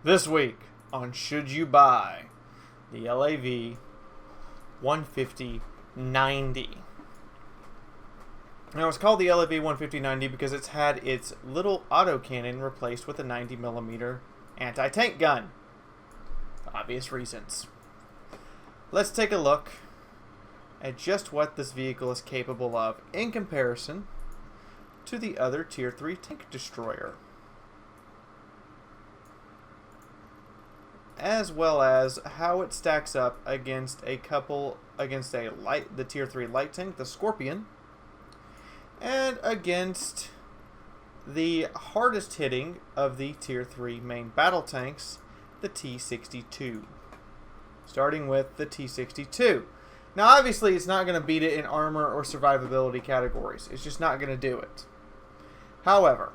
This week on Should You Buy the LAV-150-90. Now it's called the LAV-150-90 because it's had its little autocannon replaced with a 90mm anti-tank gun. For obvious reasons. Let's take a look at just what this vehicle is capable of in comparison to the other Tier 3 tank destroyer, as well as how it stacks up against the Tier 3 light tank, the Scorpion, and against the hardest hitting of the Tier 3 main battle tanks, the T-62. Starting with the T-62. Now obviously it's not going to beat it in armor or survivability categories. It's just not going to do it. However,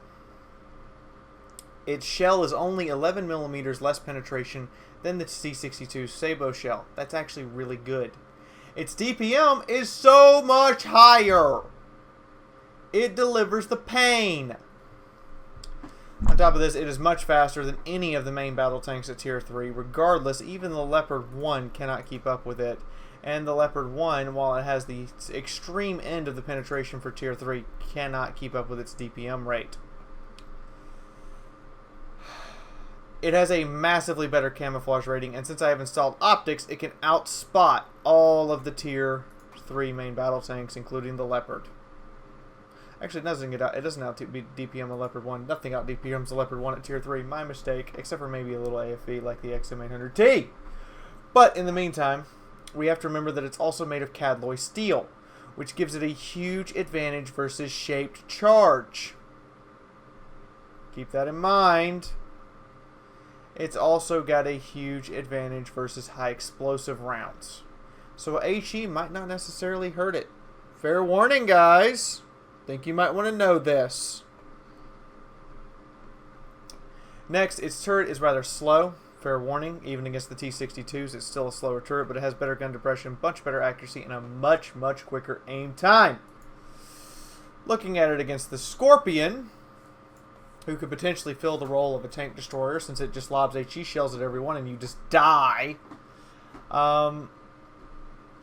its shell is only 11mm less penetration than the T-62's sabot shell. That's actually really good. Its DPM is so much higher. It delivers the pain. On top of this, it is much faster than any of the main battle tanks at Tier 3. Regardless, even the Leopard 1 cannot keep up with it. And the Leopard 1, while it has the extreme end of the penetration for Tier 3, cannot keep up with its DPM rate. It has a massively better camouflage rating, and since I have installed optics, it can outspot all of the Tier 3 main battle tanks, including the Leopard. Actually, it doesn't out DPM the Leopard 1. Nothing out DPMs the Leopard 1 at Tier 3. My mistake, except for maybe a little AFE like the XM800T. But in the meantime, we have to remember that it's also made of Cadloy steel, which gives it a huge advantage versus shaped charge. Keep that in mind. It's also got a huge advantage versus high explosive rounds. So HE might not necessarily hurt it. Fair warning, guys. Think you might want to know this. Next, its turret is rather slow. Fair warning, even against the T-62s, it's still a slower turret, but it has better gun depression, much better accuracy, and a much, much quicker aim time. Looking at it against the Scorpion, who could potentially fill the role of a tank destroyer since it just lobs HE shells at everyone and you just die.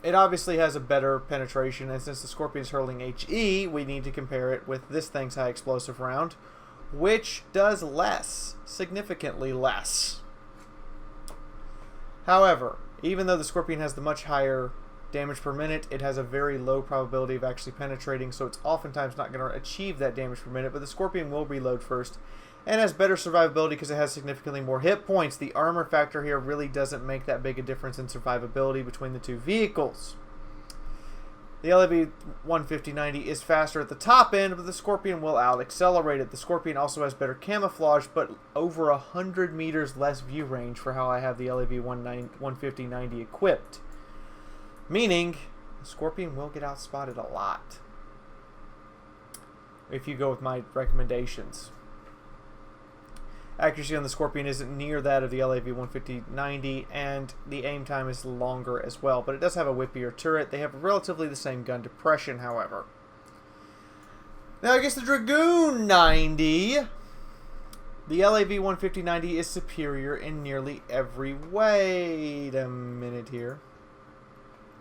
It obviously has a better penetration, and since the Scorpion's hurling HE, we need to compare it with this thing's high explosive round, which does less, significantly less. However, even though the Scorpion has the much higher damage per minute, it has a very low probability of actually penetrating, so it's oftentimes not going to achieve that damage per minute, but the Scorpion will reload first, and has better survivability because it has significantly more hit points. The armor factor here really doesn't make that big a difference in survivability between the two vehicles. The LAV-150-90 is faster at the top end, but the Scorpion will out-accelerate it. The Scorpion also has better camouflage, but over 100 meters less view range for how I have the LAV-150-90 equipped. Meaning, the Scorpion will get outspotted a lot if you go with my recommendations. Accuracy on the Scorpion isn't near that of the LAV-150-90, and the aim time is longer as well, but it does have a whippier turret. They have relatively the same gun depression, however. Now, against the Dragoon 90, the LAV-150-90 is superior in nearly every way. Wait a minute here.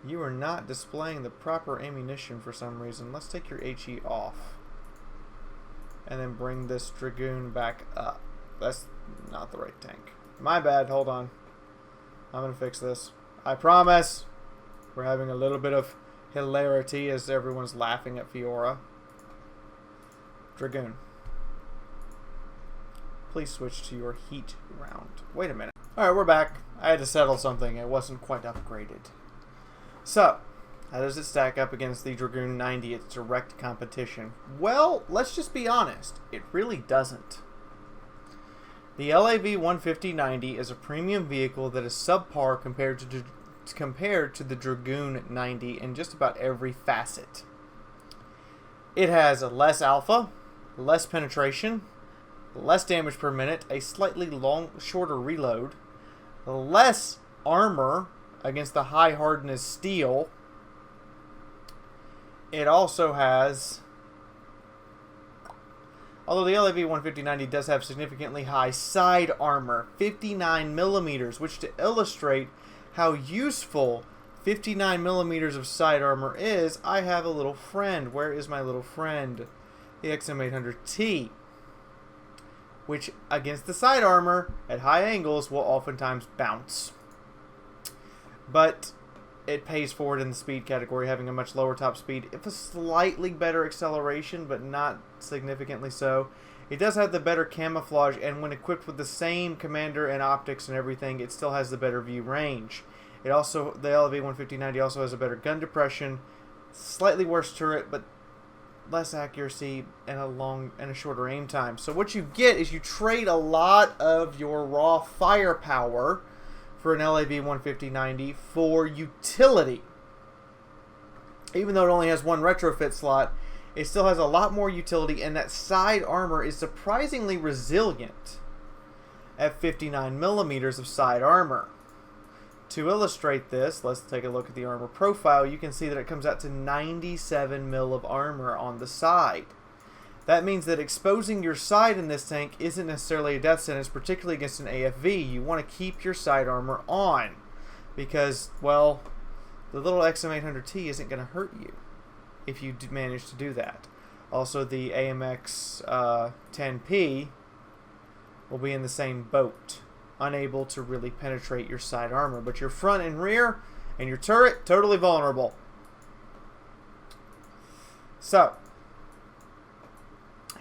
You are not displaying the proper ammunition for some reason. Let's take your HE off. And then bring this Dragoon back up. That's not the right tank. My bad, hold on. I'm going to fix this. I promise. We're having a little bit of hilarity as everyone's laughing at Fiaura. Dragoon. Please switch to your heat round. Wait a minute. Alright, we're back. I had to settle something. It wasn't quite upgraded. So, how does it stack up against the Dragoon 90, its direct competition? Well, let's just be honest. It really doesn't. The LAV-150-90 is a premium vehicle that is subpar compared to the Dragoon 90 in just about every facet. It has less alpha, less penetration, less damage per minute, a slightly shorter reload, less armor against the high hardness steel. It also has, although the LAV-150-90 does have significantly high side armor, 59 millimeters, which to illustrate how useful 59 millimeters of side armor is, I have a little friend. Where is my little friend? The XM800T, which against the side armor at high angles will oftentimes bounce. But it pays forward in the speed category, having a much lower top speed, if a slightly better acceleration, but not significantly so. It does have the better camouflage, and when equipped with the same commander and optics and everything, it still has the better view range. It also, the LAV-150-90 also has a better gun depression, slightly worse turret, but less accuracy and a shorter aim time. So what you get is you trade a lot of your raw firepower for an LAV-150-90 for utility. Even though it only has one retrofit slot, it still has a lot more utility, and that side armor is surprisingly resilient at 59 millimeters of side armor. To illustrate this, let's take a look at the armor profile. You can see that it comes out to 97 mil of armor on the side. That means that exposing your side in this tank isn't necessarily a death sentence, particularly against an AFV. You want to keep your side armor on because, well, the little XM800T isn't going to hurt you if you manage to do that. Also, the AMX 10P will be in the same boat, unable to really penetrate your side armor, but your front and rear and your turret, totally vulnerable. So,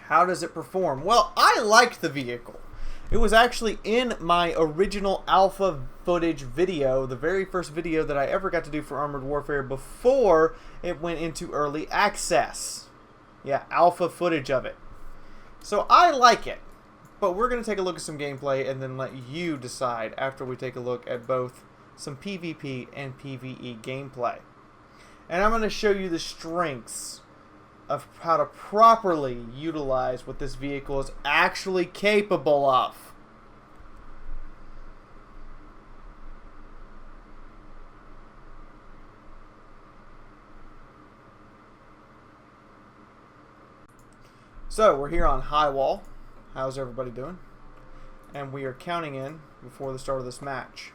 how does it perform? Well, I liked the vehicle. It was actually in my original alpha footage video, the very first video that I ever got to do for Armored Warfare before it went into early access. Yeah, alpha footage of it. So I like it. But we're going to take a look at some gameplay and then let you decide after we take a look at both some PvP and PvE gameplay. And I'm going to show you the strengths of how to properly utilize what this vehicle is actually capable of. So we're here on High Wall. How's everybody doing? And we are counting in before the start of this match.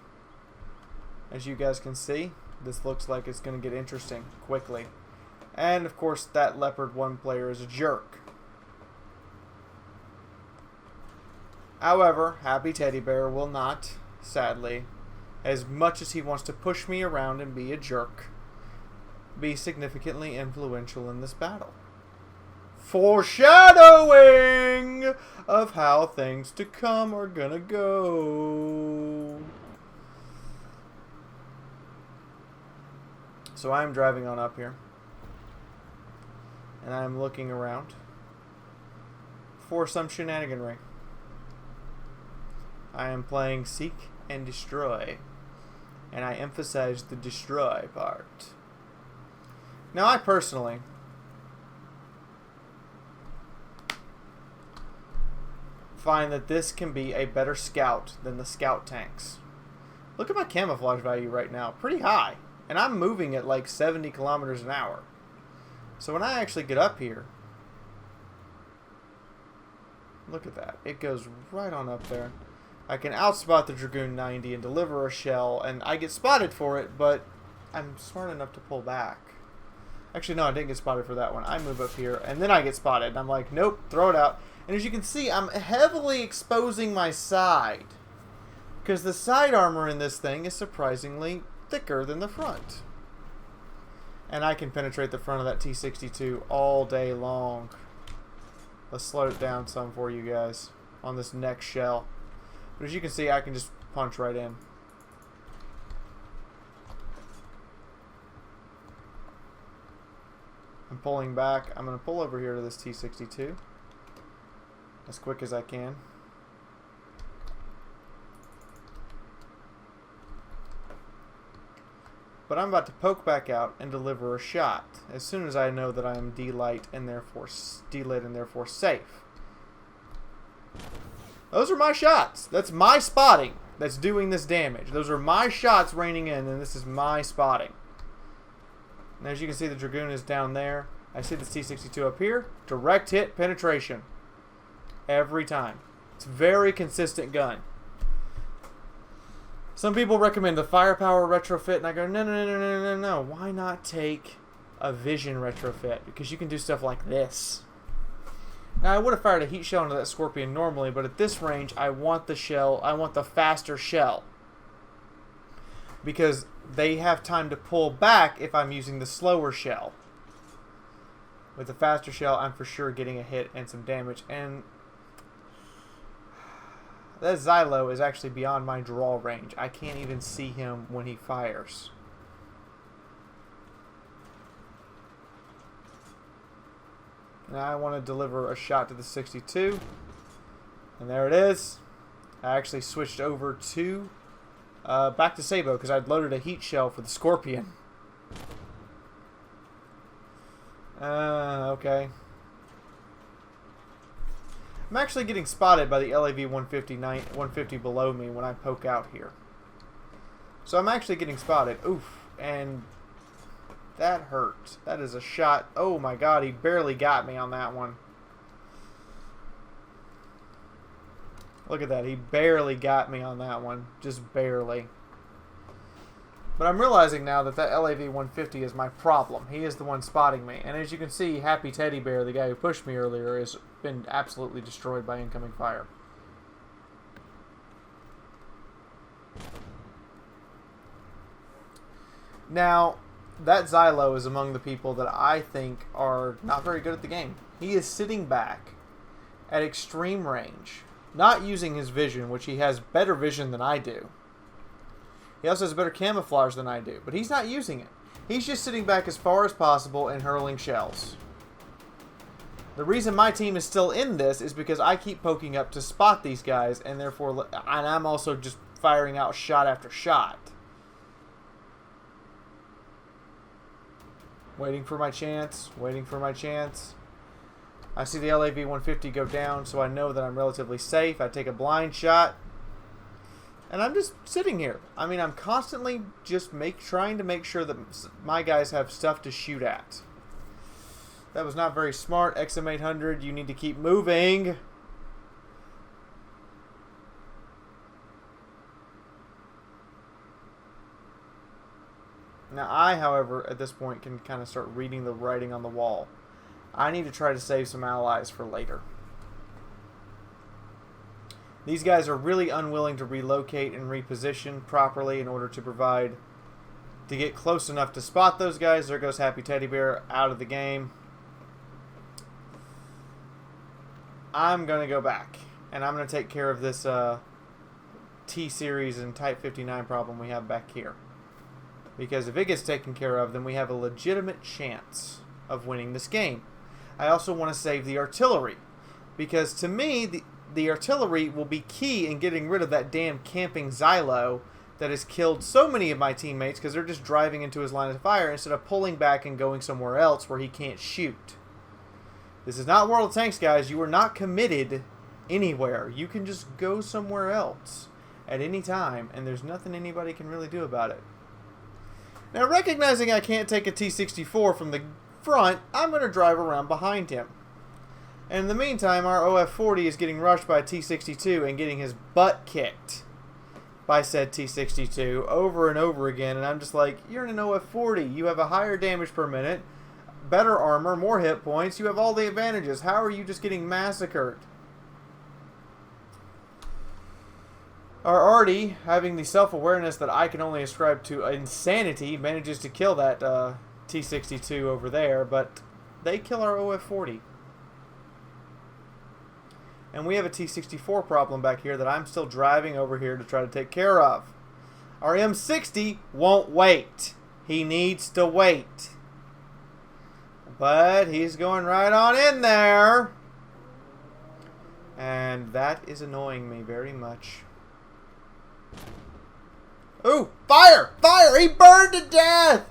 As you guys can see, this looks like it's going to get interesting quickly. And of course, that Leopard 1 player is a jerk. However, Happy Teddy Bear will not, sadly, as much as he wants to push me around and be a jerk, be significantly influential in this battle. Foreshadowing of how things to come are gonna go. So I'm driving on up here, and I'm looking around for some shenaniganry. I am playing Seek and Destroy, and I emphasize the destroy part. Now, I personally find that this can be a better scout than the scout tanks. Look at my camouflage value right now, pretty high, and I'm moving at like 70 kilometers an hour. So when I actually get up here, look at that, it goes right on up there. I can outspot the Dragoon 90 and deliver a shell, and I get spotted for it, but I'm smart enough to pull back. Actually, no, I didn't get spotted for that one. I move up here, and then I get spotted, and I'm like, nope, throw it out. And as you can see, I'm heavily exposing my side, because the side armor in this thing is surprisingly thicker than the front. And I can penetrate the front of that T-62 all day long. Let's slow it down some for you guys on this next shell. But as you can see, I can just punch right in. I'm pulling back. I'm going to pull over here to this T-62 as quick as I can. But I'm about to poke back out and deliver a shot as soon as I know that I am delit and therefore safe. Those are my shots. That's my spotting. that's doing this damage. Those are my shots raining in, and this is my spotting. And as you can see, the Dragoon is down there. I see the T-62 up here. Direct hit penetration. Every time. It's a very consistent gun. Some people recommend the firepower retrofit, and I go, no. Why not take a vision retrofit? Because you can do stuff like this. Now, I would have fired a heat shell into that Scorpion normally, but at this range, I want the shell. I want the faster shell. Because they have time to pull back if I'm using the slower shell. With the faster shell, I'm for sure getting a hit and some damage. And that Xylo is actually beyond my draw range. I can't even see him when he fires. Now I want to deliver a shot to the 62. And there it is. I actually switched over to back to Sabo because I'd loaded a heat shell for the Scorpion. Okay. I'm actually getting spotted by the LAV-150 below me when I poke out here. So I'm actually getting spotted. Oof. And that hurt. That is a shot. Oh my god, he barely got me on that one. Look at that. He barely got me on that one. Just barely. But I'm realizing now that that LAV-150 is my problem. He is the one spotting me. And as you can see, Happy Teddy Bear, the guy who pushed me earlier, has been absolutely destroyed by incoming fire. Now, that Xylo is among the people that I think are not very good at the game. He is sitting back at extreme range, not using his vision, which he has better vision than I do. He also has better camouflage than I do, but he's not using it. He's just sitting back as far as possible and hurling shells. The reason my team is still in this is because I keep poking up to spot these guys, and therefore, and I'm also just firing out shot after shot. Waiting for my chance, waiting for my chance. I see the LAV-150 go down, so I know that I'm relatively safe. I take a blind shot. And I'm just sitting here. I mean, I'm constantly just trying to make sure that my guys have stuff to shoot at. That was not very smart. XM800, you need to keep moving. Now I, however, at this point can kind of start reading the writing on the wall. I need to try to save some allies for later. These guys are really unwilling to relocate and reposition properly in order to get close enough to spot those guys. There goes Happy Teddy Bear out of the game. I'm going to go back, and I'm going to take care of this T-Series and Type 59 problem we have back here. Because if it gets taken care of, then we have a legitimate chance of winning this game. I also want to save the artillery, because to me, the artillery will be key in getting rid of that damn camping Xylo that has killed so many of my teammates because they're just driving into his line of fire instead of pulling back and going somewhere else where he can't shoot. This is not World of Tanks, guys. You are not committed anywhere. You can just go somewhere else at any time, and there's nothing anybody can really do about it. Now, recognizing I can't take a T-64 from the front, I'm going to drive around behind him. And in the meantime, our OF-40 is getting rushed by a T-62 and getting his butt kicked by said T-62 over and over again. And I'm just like, you're in an OF-40. You have a higher damage per minute, better armor, more hit points. You have all the advantages. How are you just getting massacred? Our Artie, having the self-awareness that I can only ascribe to insanity, manages to kill that T-62 over there, but they kill our OF-40. And we have a T-64 problem back here that I'm still driving over here to try to take care of. Our M60 won't wait. He needs to wait. But he's going right on in there. And that is annoying me very much. Ooh, fire! Fire! He burned to death!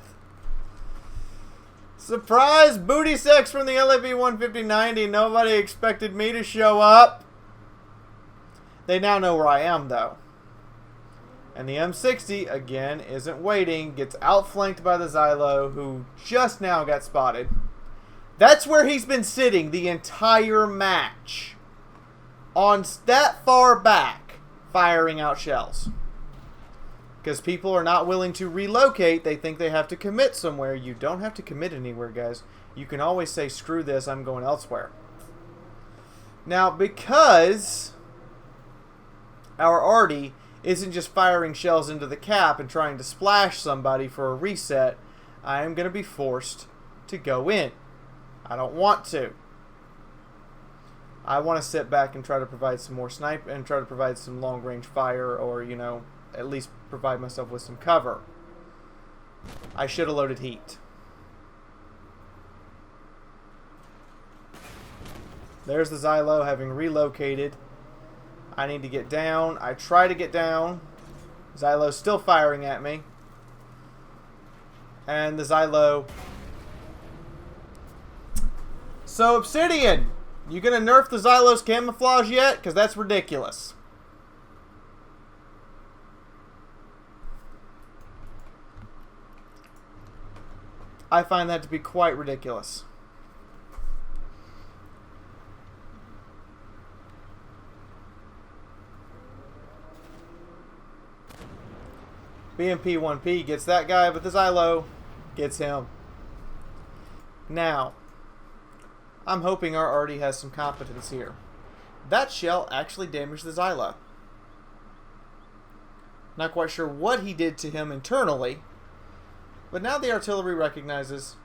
Surprise booty sex from the LAV-150-90. Nobody expected me to show up. They now know where I am, though. And the M60, again, isn't waiting. Gets outflanked by the Xylo, who just now got spotted. That's where he's been sitting the entire match. On that far back, firing out shells. Because people are not willing to relocate. They think they have to commit somewhere. You don't have to commit anywhere, guys. You can always say, screw this, I'm going elsewhere. Now, because our arty isn't just firing shells into the cap and trying to splash somebody for a reset, I am going to be forced to go in. I don't want to. I want to sit back and try to provide some more snipe and try to provide some long-range fire, or, you know, at least provide myself with some cover. I should have loaded heat. There's the Xylo having relocated. I need to get down. I try to get down. Xylo's still firing at me. And the Xylo... So, Obsidian, you gonna nerf the Xylo's camouflage yet? Because that's ridiculous. I find that to be quite ridiculous. BMP-1P gets that guy, but the Xylo gets him. Now, I'm hoping our arty has some competence here. That shell actually damaged the Xylo. Not quite sure what he did to him internally, but now the artillery recognizes.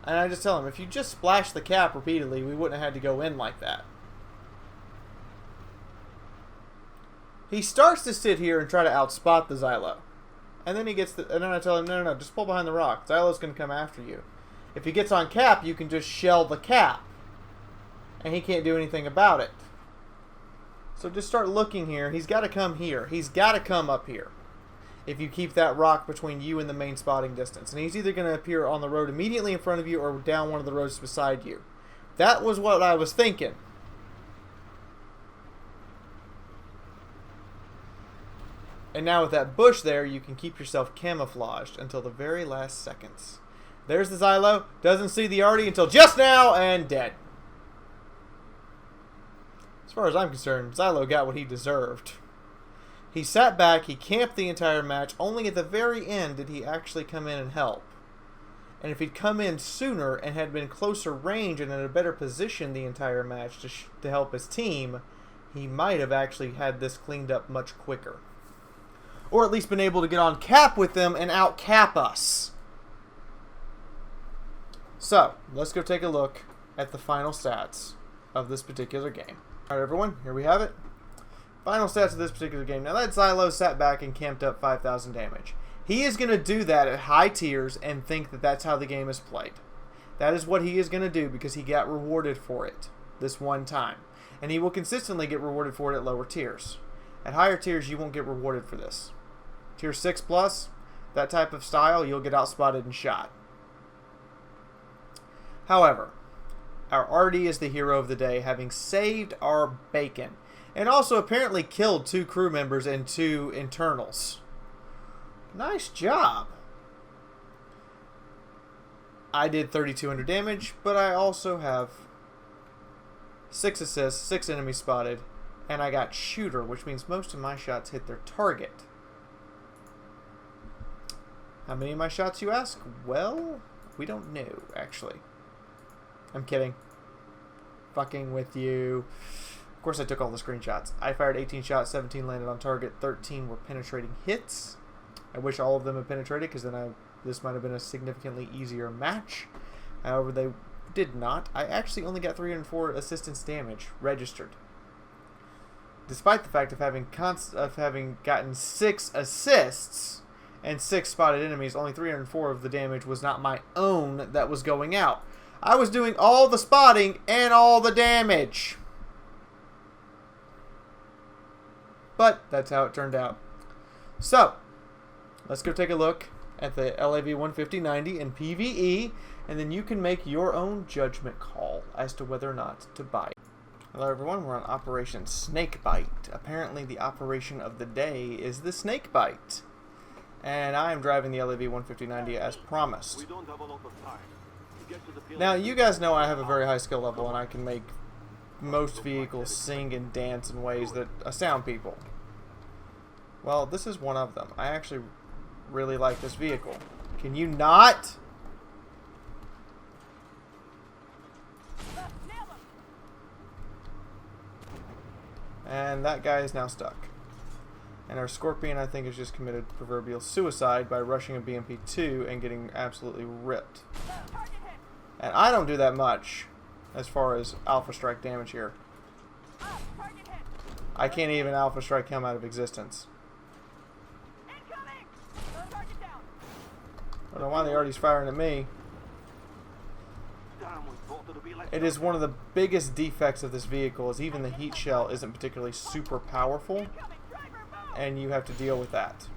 And I just tell him, if you just splash the cap repeatedly, we wouldn't have had to go in like that. He starts to sit here and try to outspot the Xylo. And then he gets the, and then I tell him, no, just pull behind the rock. Xylo's going to come after you. If he gets on cap, you can just shell the cap. And he can't do anything about it. So just start looking here. He's got to come here. He's got to come up here. If you keep that rock between you and the main spotting distance. And he's either going to appear on the road immediately in front of you or down one of the roads beside you. That was what I was thinking. And now with that bush there, you can keep yourself camouflaged until the very last seconds. There's the Xylo. Doesn't see the arty until just now and dead. As far as I'm concerned, Xylo got what he deserved. He sat back, he camped the entire match. Only at the very end did he actually come in and help. And if he'd come in sooner and had been closer range and in a better position the entire match to help his team, he might have actually had this cleaned up much quicker. Or at least been able to get on cap with them and out-cap us. So, let's go take a look at the final stats of this particular game. Alright everyone, here we have it. Final stats of this particular game. Now that Xylo sat back and camped up 5,000 damage. He is going to do that at high tiers and think that that's how the game is played. That is what he is going to do because he got rewarded for it this one time. And he will consistently get rewarded for it at lower tiers. At higher tiers, you won't get rewarded for this. Tier 6 plus, that type of style, you'll get outspotted and shot. However, our arty is the hero of the day, having saved our bacon. And also apparently killed 2 crew members and 2 internals. Nice job. I did 3,200 damage, but I also have 6 assists, 6 enemies spotted, and I got shooter, which means most of my shots hit their target. How many of my shots, you ask? Well, we don't know, actually. I'm kidding. Fucking with you. Of course I took all the screenshots. I fired 18 shots, 17 landed on target, 13 were penetrating hits. I wish all of them had penetrated because then this might have been a significantly easier match. However, they did not. I actually only got 304 assistance damage registered. Despite the fact of having gotten 6 assists and 6 spotted enemies, only 304 of the damage was not my own that was going out. I was doing all the spotting and all the damage. But that's how it turned out. So, let's go take a look at the LAV-150-90 in PvE, and then you can make your own judgment call as to whether or not to buy it. Hello everyone, we're on Operation Snakebite. Apparently the operation of the day is the Snakebite. And I am driving the LAV-150-90 as promised. Now you guys know I have a very high skill level and I can make most vehicles sing and dance in ways that astound people. Well, this is one of them. I actually really like this vehicle. Can you not? And that guy is now stuck. And our Scorpion, I think, has just committed proverbial suicide by rushing a BMP-2 and getting absolutely ripped. And I don't do that much as far as Alpha Strike damage here. I can't even Alpha Strike him out of existence. I don't know why the already's firing at me. It is one of the biggest defects of this vehicle is even the heat shell isn't particularly super powerful, and you have to deal with that.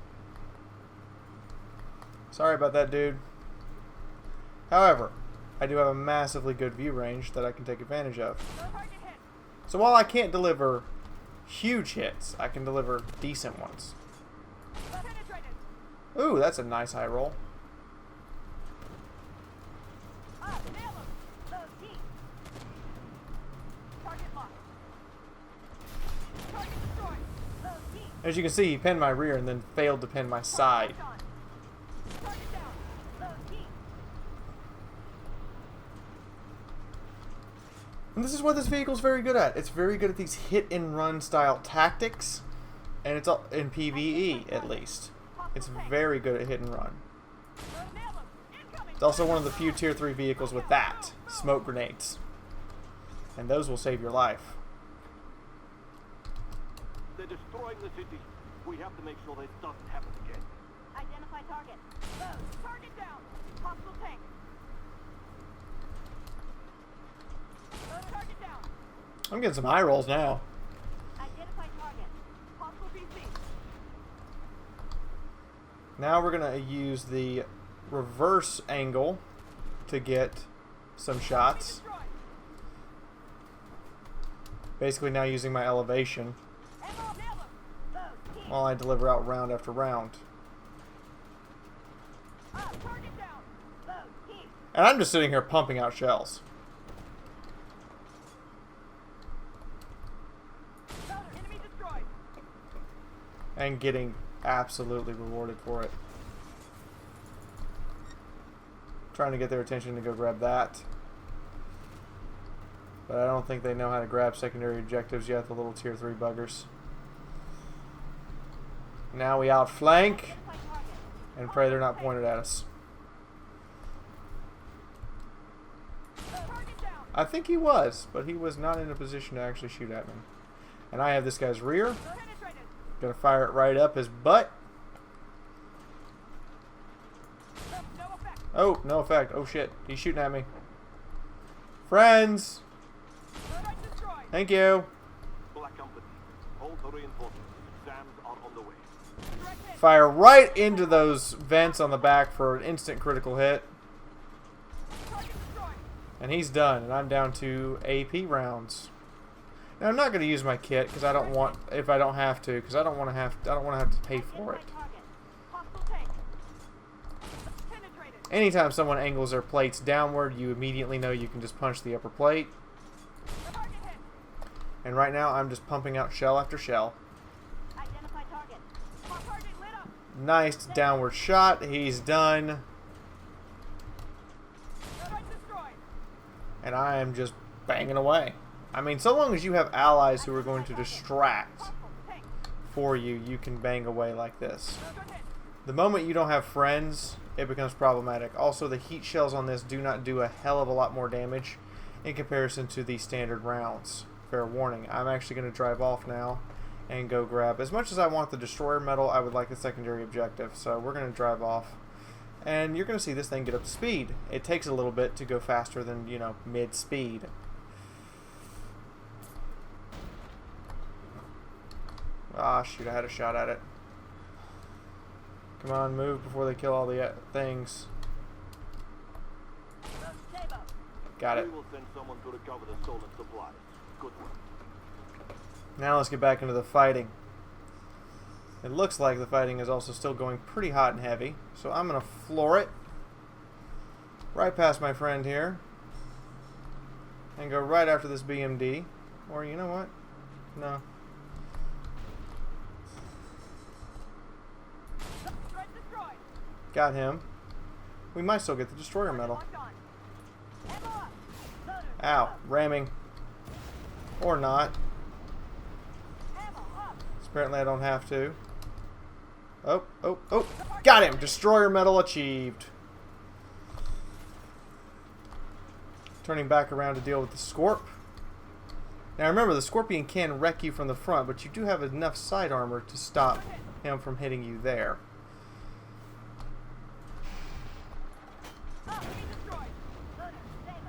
Sorry about that, dude. However, I do have a massively good view range that I can take advantage of. So while I can't deliver huge hits, I can deliver decent ones. Ooh, that's a nice high roll. As you can see, he pinned my rear and then failed to pin my side. And this is what this vehicle is very good at. It's very good at these hit-and-run style tactics, and it's all in PvE at least. It's very good at hit and run. It's also one of the few tier 3 vehicles with that, smoke grenades, and those will save your life. They're destroying the city. We have to make sure this doesn't happen again. Identify target. Target down. Hostile tank. Target down. I'm getting some eye rolls now. Identify target. Hostile BC. Now we're going to use the reverse angle to get some shots. Basically now using my elevation while I deliver out round after round. And I'm just sitting here pumping out shells. And getting absolutely rewarded for it. Trying to get their attention to go grab that. But I don't think they know how to grab secondary objectives yet, the little tier 3 buggers. Now we outflank and pray they're not pointed at us. I think he was, but he was not in a position to actually shoot at me. And I have this guy's rear. Gonna fire it right up his butt. Oh, no effect. Oh shit, he's shooting at me. Friends! Thank you. Fire right into those vents on the back for an instant critical hit. And he's done, and I'm down to AP rounds. Now I'm not going to use my kit because I don't want, if I don't have to, because I don't want to have to pay for it. Anytime someone angles their plates downward, you immediately know you can just punch the upper plate. And right now, I'm just pumping out shell after shell. Nice downward shot. He's done. And I am just banging away. I mean, so long as you have allies who are going to distract for you, you can bang away like this. The moment you don't have friends, it becomes problematic. Also, the heat shells on this do not do a hell of a lot more damage in comparison to the standard rounds. Fair warning. I'm actually going to drive off now and go grab. As much as I want the destroyer medal, I would like the secondary objective. So we're going to drive off. And you're going to see this thing get up to speed. It takes a little bit to go faster than, you know, mid-speed. Ah, shoot, I had a shot at it. Come on, move before they kill all the things. Got it. We will send someone to recover the stolen supplies. Good work. Now let's get back into the fighting. It looks like the fighting is also still going pretty hot and heavy. So I'm going to floor it right past my friend here. And go right after this BMD. Or you know what? No. Threat destroyed. Got him. We might still get the destroyer medal. Locked on. Ammo up. Loaded. Ow. Ramming. Or not. Ammo up. Apparently I don't have to. Oh, oh, oh. Got him! Destroyer medal achieved. Turning back around to deal with the Scorp. Now remember, the Scorpion can wreck you from the front, but you do have enough side armor to stop him from hitting you there. Up. Be destroyed. Loaded. Save him.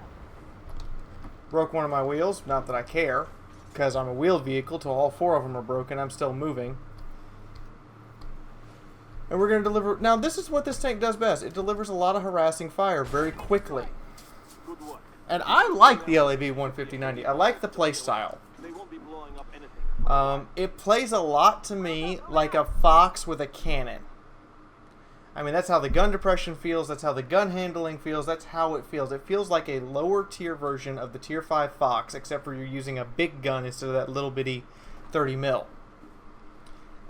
Broke one of my wheels. Not that I care, because I'm a wheeled vehicle till all 4 of them are broken. I'm still moving. And we're going to deliver... Now, this is what this tank does best. It delivers a lot of harassing fire very quickly. Good work. And I like the LAV-150-90. I like the playstyle. They won't be blowing up anything. It plays a lot to me like a Fox with a cannon. I mean, that's how the gun depression feels. That's how the gun handling feels. That's how it feels. It feels like a lower tier version of the Tier 5 Fox, except for you're using a big gun instead of that little bitty 30 mil.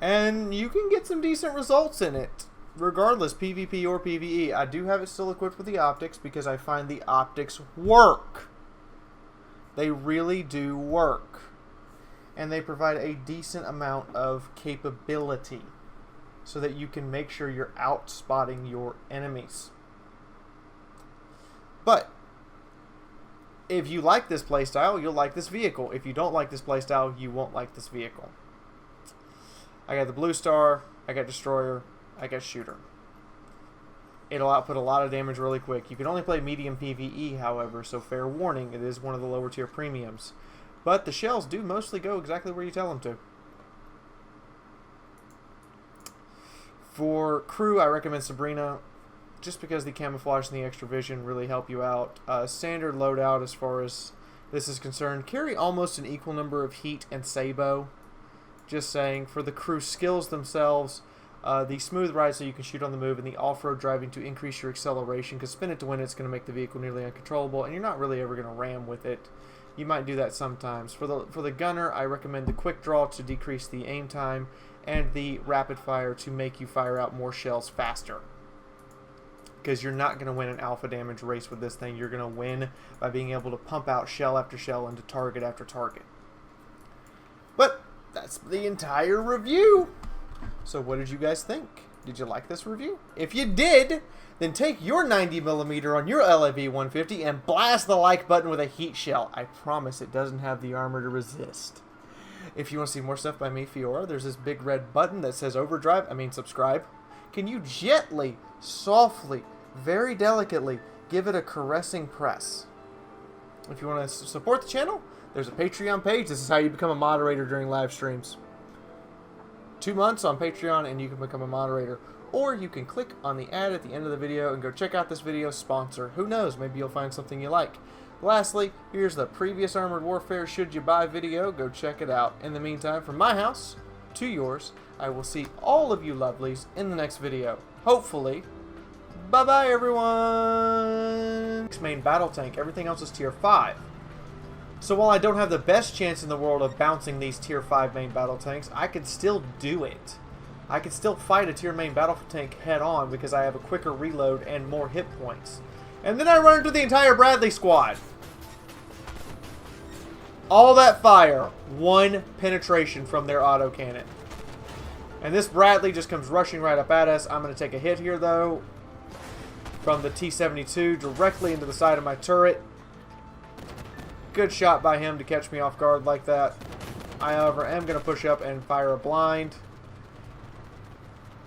And you can get some decent results in it, regardless, PvP or PvE. I do have it still equipped with the optics because I find the optics work. They really do work. And they provide a decent amount of capability so that you can make sure you're out-spotting your enemies. But if you like this playstyle, you'll like this vehicle. If you don't like this playstyle, you won't like this vehicle. I got the Blue Star, I got Destroyer, I got Shooter. It'll output a lot of damage really quick. You can only play medium PvE, however, so fair warning, it is one of the lower tier premiums. But the shells do mostly go exactly where you tell them to. For crew, I recommend Sabrina, just because the camouflage and the extra vision really help you out. Standard loadout as far as this is concerned. Carry almost an equal number of heat and sabo. Just saying. For the crew skills themselves, the smooth ride so you can shoot on the move, and the off-road driving to increase your acceleration, because spin it to win it's going to make the vehicle nearly uncontrollable, and you're not really ever going to ram with it. You might do that sometimes. For the gunner, I recommend the quick draw to decrease the aim time, and the rapid fire to make you fire out more shells faster. Because you're not going to win an alpha damage race with this thing. You're going to win by being able to pump out shell after shell into target after target. But that's the entire review. So what did you guys think? Did you like this review? If you did, then take your 90mm on your LAV-150 and blast the like button with a heat shell. I promise it doesn't have the armor to resist. If you want to see more stuff by me, Fiaura, there's this big red button that says subscribe. Can you gently, softly, very delicately give it a caressing press? If you want to support the channel, there's a Patreon page. This is how you become a moderator during live streams. 2 months on Patreon and you can become a moderator. Or you can click on the ad at the end of the video and go check out this video's sponsor. Who knows, maybe you'll find something you like. Lastly, here's the previous Armored Warfare Should You Buy video. Go check it out. In the meantime, from my house to yours, I will see all of you lovelies in the next video. Hopefully. Bye-bye, everyone! Main battle tank. Everything else is tier 5. So while I don't have the best chance in the world of bouncing these tier 5 main battle tanks, I can still do it. I can still fight a tier main battle tank head on because I have a quicker reload and more hit points. And then I run into the entire Bradley squad. All that fire, 1 penetration from their autocannon. And this Bradley just comes rushing right up at us. I'm going to take a hit here though from the T-72 directly into the side of my turret. Good shot by him to catch me off guard like that. I, however, am going to push up and fire a blind.